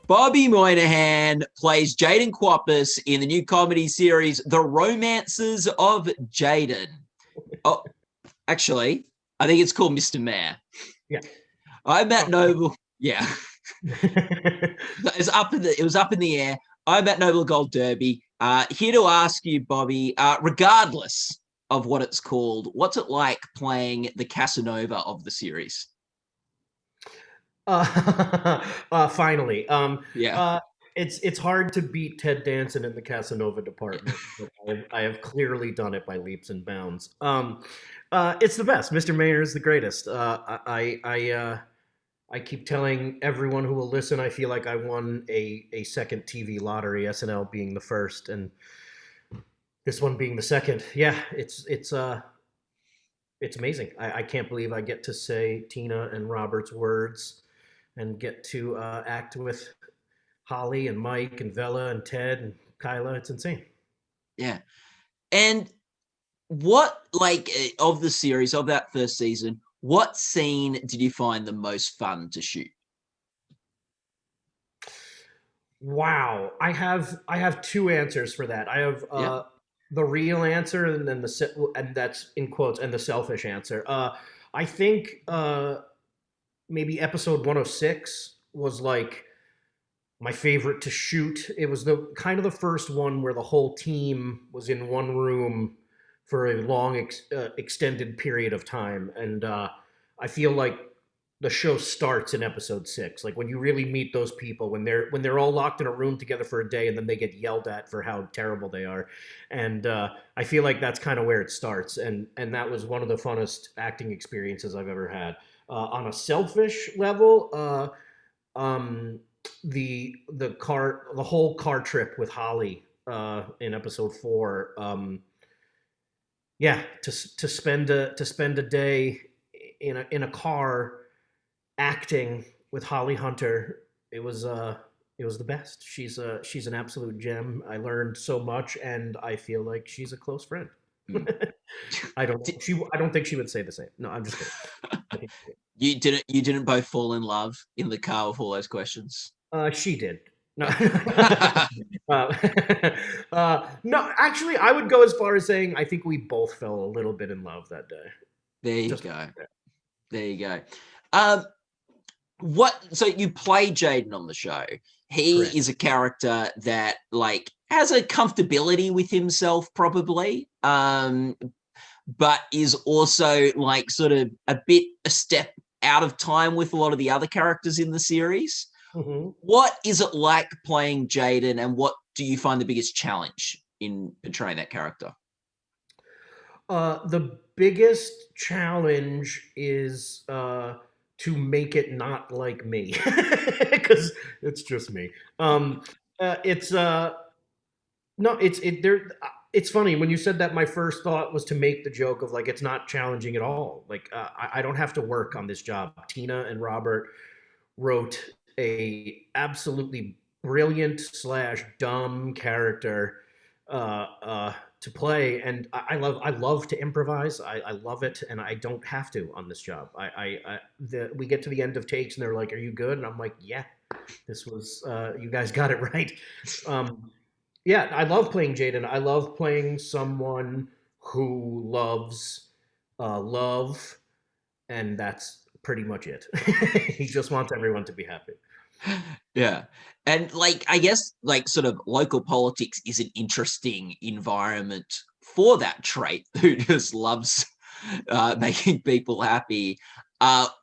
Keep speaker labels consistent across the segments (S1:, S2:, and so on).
S1: Bobby Moynihan plays Jaden Quappus in the new comedy series, The Romances of Jaden. Oh, actually, I think it's called Mr. Mayor.
S2: Yeah.
S1: I'm Matt
S2: Oh.
S1: Noble. Yeah. It was up in the air. I'm at Noble Gold Derby. Here to ask you, Bobby, regardless of what it's called, what's it like playing the Casanova of the series?
S2: Finally,
S1: Yeah.
S2: it's hard to beat Ted Danson in the Casanova department, but I have clearly done it by leaps and bounds. It's the best. Mr. Mayor is the greatest. I keep telling everyone who will listen, I feel like I won a second TV lottery, SNL being the first, and this one being the second. Yeah, it's amazing. I can't believe I get to say Tina and Robert's words and get to act with Holly and Mike and Vella and Ted and Kyla. It's insane.
S1: Yeah. And what, like, of the series, of that first season, what scene did you find the most fun to shoot?
S2: Wow, I have two answers for that. I have
S1: Yeah.
S2: the real answer and then and that's in quotes and the selfish answer. I think maybe episode 106 was like my favorite to shoot. It was the kind of the first one where the whole team was in one room for a long extended period of time, and I feel like the show starts in episode 6, like when you really meet those people when they're all locked in a room together for a day and then they get yelled at for how terrible they are. And I feel like that's kind of where it starts, and that was one of the funnest acting experiences I've ever had. On a selfish level, um, the whole car trip with Holly in episode 4. Yeah, to spend a day in a car acting with Holly Hunter, it was the best. She's an absolute gem. I learned so much, and I feel like she's a close friend.
S1: Mm.
S2: I don't think she would say the same. No, I'm just kidding. I think
S1: You didn't both fall in love in the car with all those questions?
S2: she did. No, uh, no. Actually, I would go as far as saying I think we both fell a little bit in love that day.
S1: There you
S2: Just
S1: go. There you go. Um, so you play Jaden on the show. He
S2: correct.
S1: is a character that like has a comfortability with himself, probably. But is also like sort of a step out of time with a lot of the other characters in the series.
S2: Mhm.
S1: What is it like playing Jaden, and what do you find the biggest challenge in portraying that character?
S2: The biggest challenge is to make it not like me, because it's just me. It's no, it's it there. It's funny when you said that. My first thought was to make the joke of like it's not challenging at all. Like I don't have to work on this job. Tina and Robert wrote a absolutely brilliant slash dumb character to play, and I love to improvise. I love it, and I don't have to on this job. We get to the end of takes, and they're like, "Are you good?" And I'm like, "Yeah, this was you guys got it right." Um, yeah, I love playing Jaden. I love playing someone who loves love, and that's pretty much it. He just wants everyone to be happy.
S1: Yeah. And like, I guess like sort of local politics is an interesting environment for that trait who just loves making people happy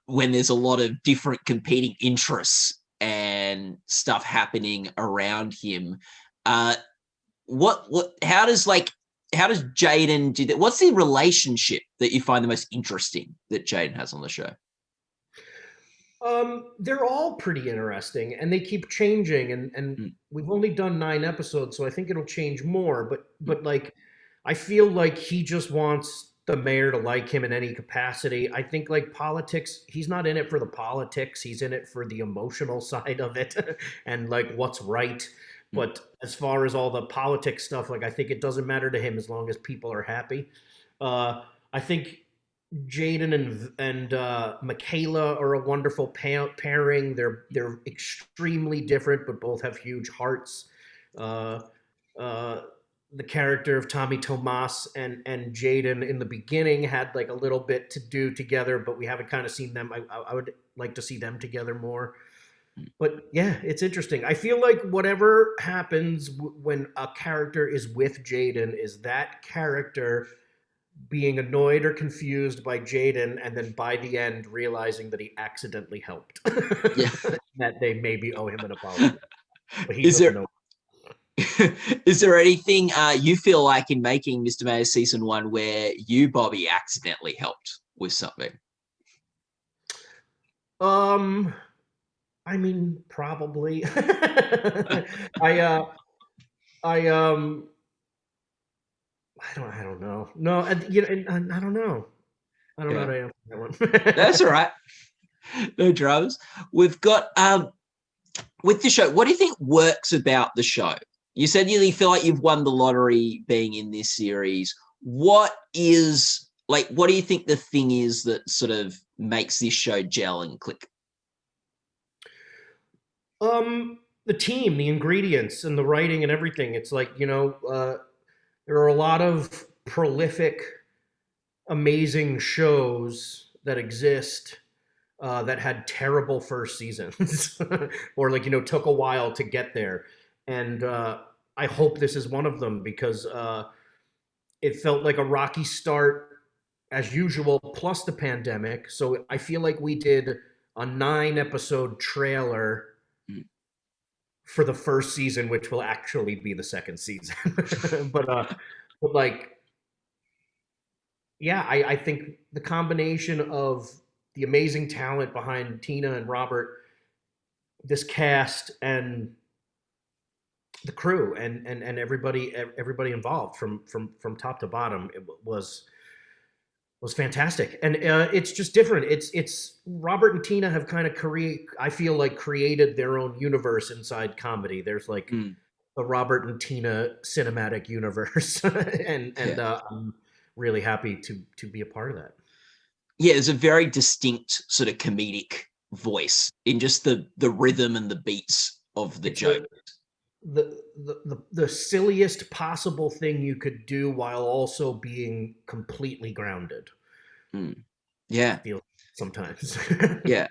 S1: when there's a lot of different competing interests and stuff happening around him. Uh, how does Jaden do that? What's the relationship that you find the most interesting that Jaden has on the show?
S2: They're all pretty interesting, and they keep changing. And
S1: Mm,
S2: we've only done 9 episodes, so I think it'll change more. But
S1: mm,
S2: but like, I feel like he just wants the mayor to like him in any capacity. I think like politics, he's not in it for the politics. He's in it for the emotional side of it, and like what's right.
S1: mm.
S2: But as far as all the politics stuff, like I think it doesn't matter to him as long as people are happy. I think Jaden and Michaela are a wonderful pairing. They're extremely different, but both have huge hearts. Uh, uh, the character of Tommy Tomas and Jaden in the beginning had like a little bit to do together, but we haven't kind of seen them. I would like to see them together more. But yeah, it's interesting. I feel like whatever happens when a character is with Jaden is that character being annoyed or confused by Jaden, and then by the end realizing that he accidentally helped,
S1: Yeah.
S2: that they maybe owe him an apology, but he
S1: Is
S2: doesn't
S1: there
S2: know.
S1: is there anything you feel like in making Mr. Mayor season 1 where you, Bobby, accidentally helped with something?
S2: Um, I mean, probably. I I I don't know. No, you know, and I don't know. I don't know how
S1: Yeah,
S2: to answer that
S1: that's all
S2: one.
S1: right. No dramas. We've got with the show. What do you think works about the show? You said you feel like you've won the lottery being in this series. What is like? What do you think the thing is that sort of makes this show gel and click?
S2: The team, the ingredients, and the writing and everything. It's like, there are a lot of prolific, amazing shows that exist that had terrible first seasons, or like took a while to get there. And I hope this is one of them because it felt like a rocky start as usual, plus the pandemic. So I feel like we did a 9 episode trailer
S1: Mm.
S2: for the first season, which will actually be the second season. But like, yeah, I think the combination of the amazing talent behind Tina and Robert, this cast, and the crew, and everybody involved from top to bottom, it was fantastic. And it's just different. It's Robert and Tina have kind of I feel like created their own universe inside comedy. There's like
S1: Mm.
S2: the Robert and Tina cinematic universe, and
S1: Yeah.
S2: I'm really happy to be a part of that.
S1: Yeah, there's a very distinct sort of comedic voice in just the rhythm and the beats of the
S2: It's
S1: joke.
S2: the silliest possible thing you could do while also being completely grounded.
S1: Mm. Yeah,
S2: Feel sometimes.
S1: yeah.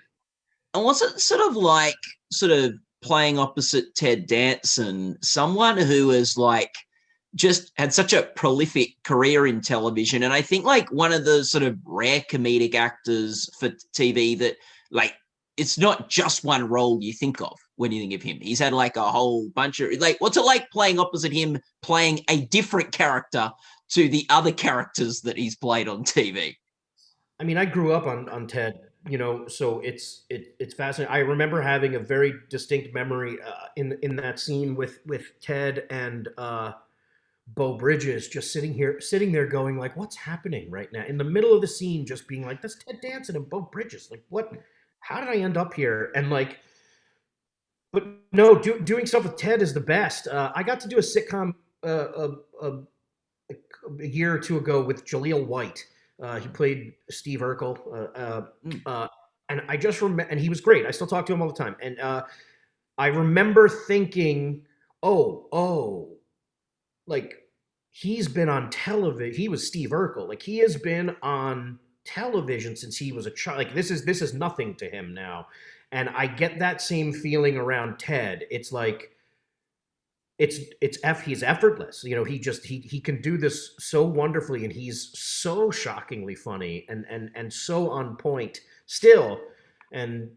S1: And was it sort of like sort of playing opposite Ted Danson, someone who is like just had such a prolific career in television, and I think like one of the sort of rare comedic actors for TV that like it's not just one role you think of when you think of him. He's had like a whole bunch of like what's it like playing opposite him, playing a different character to the other characters that he's played on TV?
S2: I mean, I grew up on Ted, so it's fascinating. I remember having a very distinct memory in that scene with Ted and Bo Bridges just sitting there going like, what's happening right now? In the middle of the scene, just being like, that's Ted Danson and Bo Bridges. Like, what? How did I end up here? And like, but no, doing stuff with Ted is the best. I got to do a sitcom a year or two ago with Jaleel White. He played Steve Urkel,
S1: Mm.
S2: and I just remember, and he was great. I still talk to him all the time, and I remember thinking, oh, like he's been on television. He was Steve Urkel. Like he has been on television since he was a child. Like this is nothing to him now. And I get that same feeling around Ted. It's like he's effortless. He can do this so wonderfully, and he's so shockingly funny and so on point still. And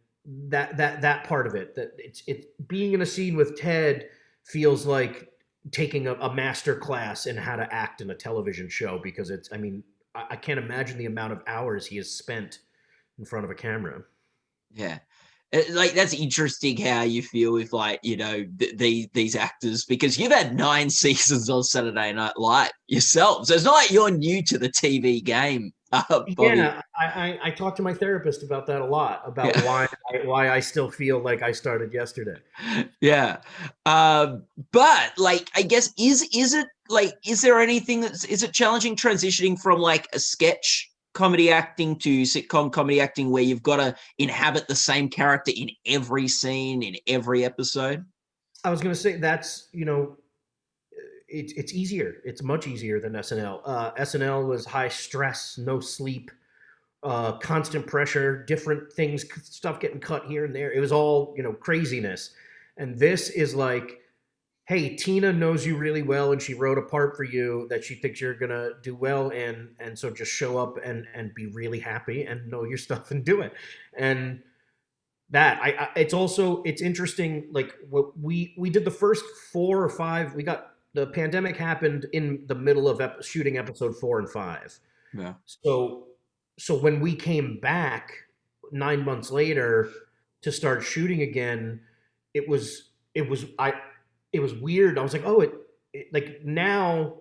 S2: that part of it, that it's being in a scene with Ted feels like taking a master class in how to act in a television show, because it's I mean I can't imagine the amount of hours he has spent in front of a camera.
S1: Yeah. Like that's interesting how you feel with like these actors, because you've had 9 seasons on Saturday Night Live yourself, so it's not like you're new to the TV game, Bobby.
S2: Yeah, I talk to my therapist about that a lot, about
S1: Yeah.
S2: why I still feel like I started yesterday.
S1: Yeah. But like I guess is it like is there anything is it challenging transitioning from like a sketch comedy acting to sitcom comedy acting where you've got to inhabit the same character in every scene, in every episode?
S2: I was gonna say that's it's easier. It's much easier than SNL. SNL was high stress, no sleep, constant pressure, different things, stuff getting cut here and there. It was all craziness, and this is like, hey, Tina knows you really well, and she wrote a part for you that she thinks you're gonna do well in, and so just show up and be really happy and know your stuff and do it. And that it's also it's interesting. Like what we did the first 4 or 5. We got the pandemic happened in the middle of shooting episode 4 and 5.
S1: Yeah.
S2: So when we came back 9 months later to start shooting again, it was it was weird. I was like, oh, like now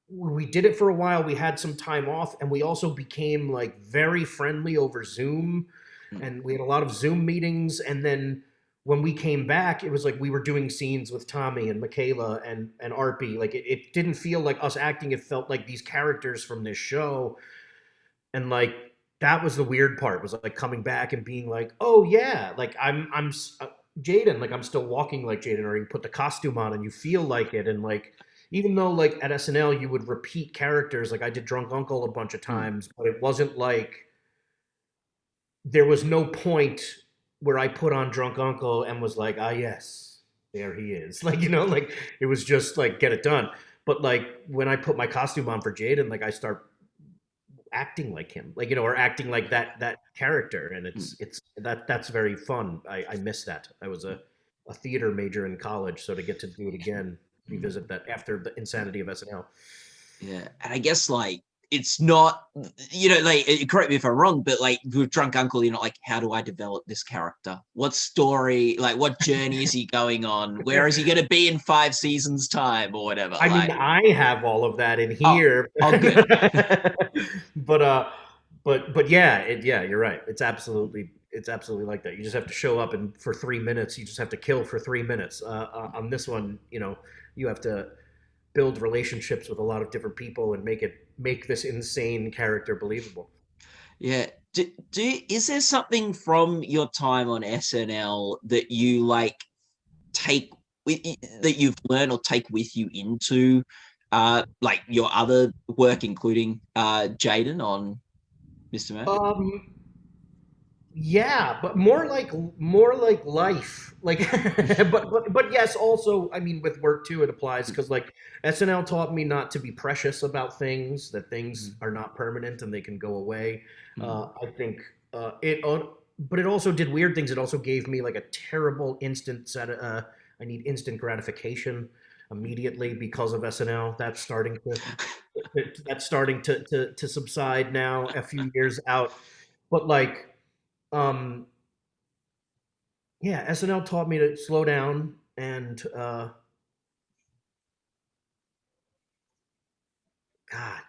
S2: we did it for a while. We had some time off, and we also became like very friendly over Zoom,
S1: Mm.
S2: and we had a lot of Zoom meetings. And then when we came back, it was like we were doing scenes with Tommy and Michaela and Arpy. Like it didn't feel like us acting. It felt like these characters from this show. And like that was the weird part, was like coming back and being like, oh yeah, like Jaden, like I'm still walking like Jaden, or you put the costume on and you feel like it. And like even though like at SNL you would repeat characters, like I did Drunk Uncle a bunch of
S1: Mm.
S2: times, but it wasn't like there was no point where I put on Drunk Uncle and was like, ah yes, there he is. Like, like it was just like get it done. But like when I put my costume on for Jaden, like I start acting like him, like or acting like that character. And
S1: Mm.
S2: that's very fun. I miss that. I was a theater major in college, so to get to do it again,
S1: Mm.
S2: revisit that after the insanity of SNL.
S1: Yeah, and I guess like it's not, like correct me if I'm wrong, but like with Drunk Uncle, you're not like, how do I develop this character? What story, like what journey is he going on? Where is he going to be in 5 seasons time or whatever?
S2: I mean,
S1: Like,
S2: I have all of that in
S1: oh,
S2: here.
S1: oh, good.
S2: but yeah, yeah, you're right. It's absolutely like that. You just have to show up, and for 3 minutes, you just have to kill for 3 minutes. On this one, you have to build relationships with a lot of different people and make this insane character believable.
S1: Yeah. Is there something from your time on SNL that you like take with that you've learned or take with you into like your other work, including Jaden on Mr. Mac?
S2: Um, Yeah, but more like life. Like but yes, also I mean with work too it applies, because like SNL taught me not to be precious about things, that things
S1: Mm.
S2: are not permanent and they can go away.
S1: Mm.
S2: I think but it also did weird things. It also gave me like a terrible instant set I need instant gratification immediately because of SNL. That's starting to subside now a few years out. But like um, yeah, SNL taught me to slow down, and God,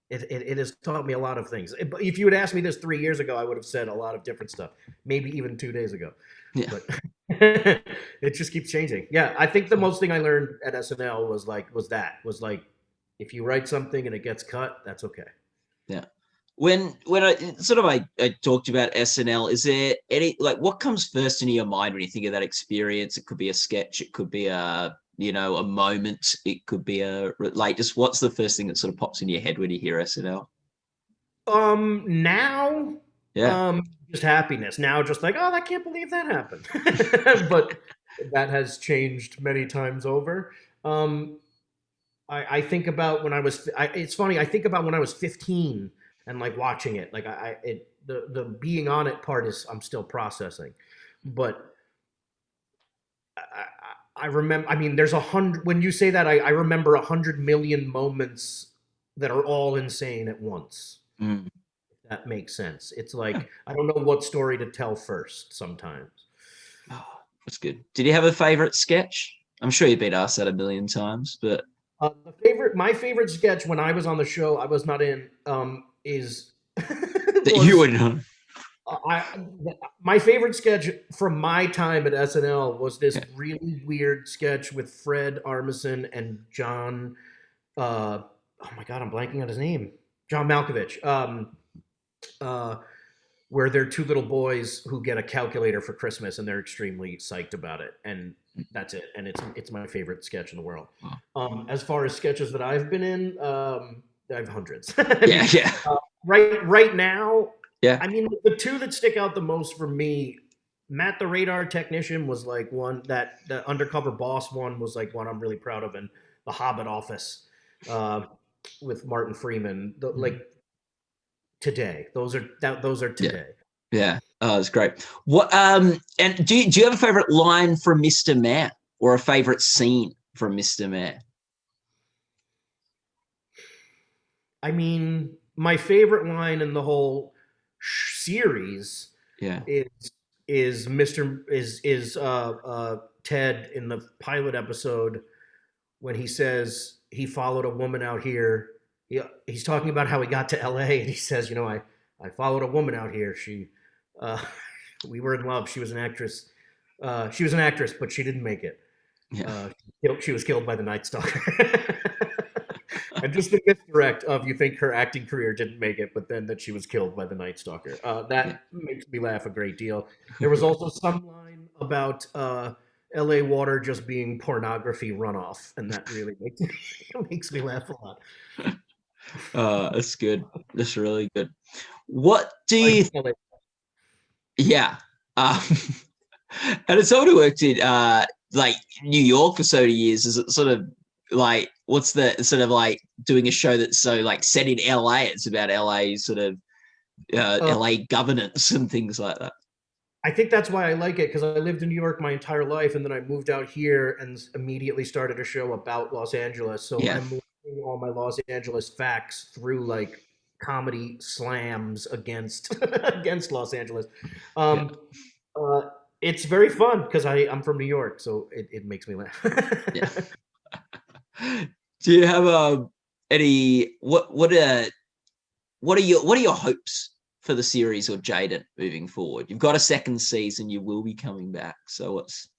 S2: it has taught me a lot of things. But if you had asked me this 3 years ago, I would have said a lot of different stuff. Maybe even 2 days ago,
S1: Yeah.
S2: but it just keeps changing. Yeah, I think the most thing I learned at SNL was like if you write something and it gets cut, that's okay.
S1: Yeah. When I talked about SNL, is there any like what comes first into your mind when you think of that experience? It could be a sketch, it could be a moment, it could be like just what's the first thing that sort of pops in your head when you hear SNL?
S2: Now,
S1: Yeah.
S2: just happiness. Now, just like, oh, I can't believe that happened. But that has changed many times over. Um, I think about when I was. It's funny. I think about when I was 15 and like watching it. Like the being on it part is I'm still processing, but I remember. I mean, there's 100. When you say that, I remember 100 million moments that are all insane at once.
S1: Mm.
S2: That makes sense. It's
S1: Yeah.
S2: like I don't know what story to tell first sometimes.
S1: Oh, that's good. Did you have a favorite sketch? I'm sure you've been asked that a million times, but
S2: My favorite sketch when I was on the show, I was not in, is
S1: that you
S2: was
S1: would know.
S2: I my favorite sketch from my time at SNL was this
S1: Yeah.
S2: really weird sketch with Fred Armisen and John. Oh my God, I'm blanking on his name. John Malkovich. Uh, where they're two little boys who get a calculator for Christmas and they're extremely psyched about it, and that's it. And it's my favorite sketch in the world.
S1: Oh,
S2: As far as sketches that I've been in, I have hundreds. I
S1: yeah,
S2: mean,
S1: yeah,
S2: right now,
S1: yeah.
S2: I mean, the two that stick out the most for me, Matt the Radar Technician was like one that the Undercover Boss one was like one I'm really proud of, and the Hobbit Office uh, with Martin Freeman,
S1: Mm.
S2: like today. Those are
S1: Yeah,
S2: today.
S1: yeah. Oh, it's great. What and do you have a favorite line from Mr. Mayor or a favorite scene from Mr. Mayor?
S2: I mean, my favorite line in the whole series
S1: Yeah.
S2: is Ted in the pilot episode when he says he followed a woman out here. He's talking about how he got to L.A. and he says, I followed a woman out here. Uh, we were in love. She was an actress. She was an actress, but she didn't make it.
S1: Yeah.
S2: Uh, she was killed by the Night Stalker. And just the misdirect of you think her acting career didn't make it, but then that she was killed by the Night Stalker.
S1: Yeah.
S2: That makes me laugh a great deal. There was also some line about LA water just being pornography runoff, and that really makes me laugh a lot.
S1: That's good. That's really good. What do
S2: Like
S1: you
S2: LA.
S1: yeah. Um, and it's someone who worked in like New York for so many years. Is it sort of like what's the sort of like doing a show that's so like set in LA? It's about LA sort of
S2: Uh,
S1: LA governance and things like that.
S2: I think that's why I like it because I lived in New York my entire life, and then I moved out here and immediately started a show about Los Angeles. So
S1: Yeah.
S2: I'm learning all my Los Angeles facts through like comedy slams against against Los Angeles.
S1: Yeah.
S2: Um, uh, it's very fun because I'm from New York, so it makes me laugh.
S1: Yeah. Do you have any what are your hopes for the series or Jaden moving forward? You've got a second season, you will be coming back. So what's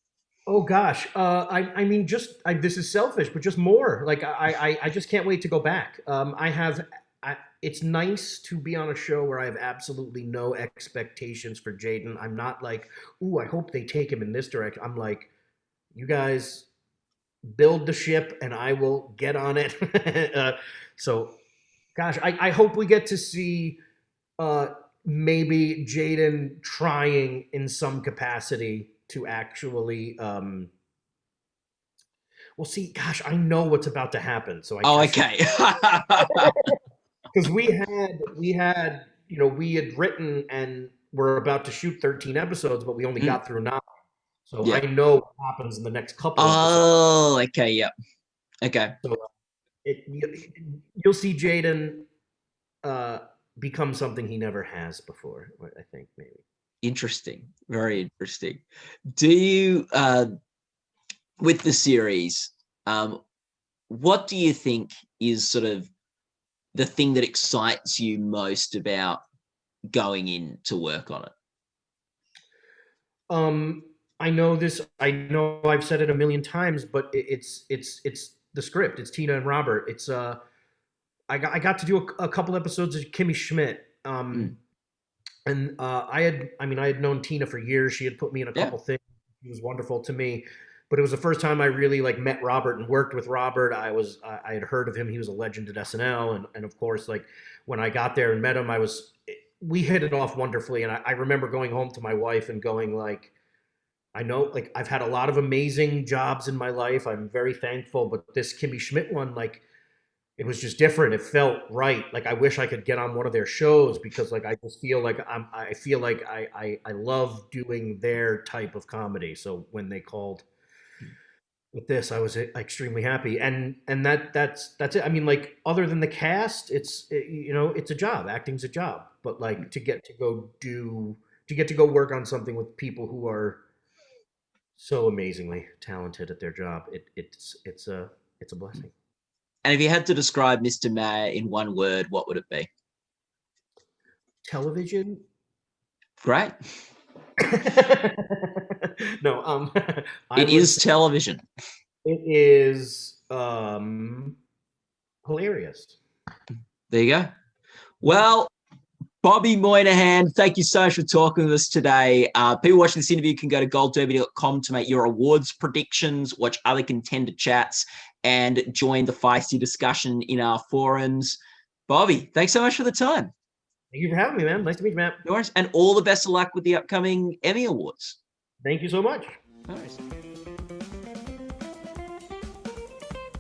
S2: Oh gosh, I mean, this is selfish, but just more. Like I just can't wait to go back. It's nice to be on a show where I have absolutely no expectations for Jaden. I'm not like, ooh, I hope they take him in this direction. I'm like, you guys build the ship, and I will get on it. So, gosh, I hope we get to see uh, maybe Jaden trying in some capacity to actually. Well, see, gosh, I know what's about to happen, so
S1: oh
S2: I should
S1: okay.
S2: because we had written and we're about to shoot 13 episodes, but we only
S1: Mm,
S2: got through 9. So I
S1: yeah.
S2: know what happens in the next couple episodes.
S1: Oh, okay, yeah. Okay.
S2: So you'll see Jaden uh, become something he never has before. I think maybe.
S1: Interesting. Very interesting. Do you with the series, um, what do you think is sort of the thing that excites you most about going in to work on it?
S2: Um, I know this. I know I've said it a million times, but it's the script. It's Tina and Robert. I got to do a couple episodes of Kimmy Schmidt.
S1: Mm,
S2: And I had known Tina for years. She had put me in a
S1: yeah.
S2: couple things. She was wonderful to me, but it was the first time I really like met Robert and worked with Robert. I had heard of him. He was a legend at SNL, and of course, like when I got there and met him, we hit it off wonderfully. And I remember going home to my wife and going like, I know, like I've had a lot of amazing jobs in my life. I'm very thankful, but this Kimmy Schmidt one, like it was just different. It felt right. Like I wish I could get on one of their shows because like I just feel like I feel like I love doing their type of comedy. So when they called with this, I was extremely happy. And that's it. I mean, like other than the cast, it's a job. Acting's a job. But like to get to go work on something with people who are so amazingly talented at their job, it's a blessing.
S1: And if you had to describe Mr. Mayor in one word, what would it be?
S2: Television.
S1: Great.
S2: No, I
S1: It
S2: would
S1: is
S2: say
S1: television.
S2: it is hilarious.
S1: There you go. Well, Bobby Moynihan, thank you so much for talking with us today. People watching this interview can go to goldderby.com to make your awards predictions, watch other contender chats, and join the feisty discussion in our forums. Bobby, thanks so much for the time.
S2: Thank you for having me, man. Nice to meet you, Matt.
S1: No worries. And all the best of luck with the upcoming Emmy Awards.
S2: Thank you so much.
S1: No worries.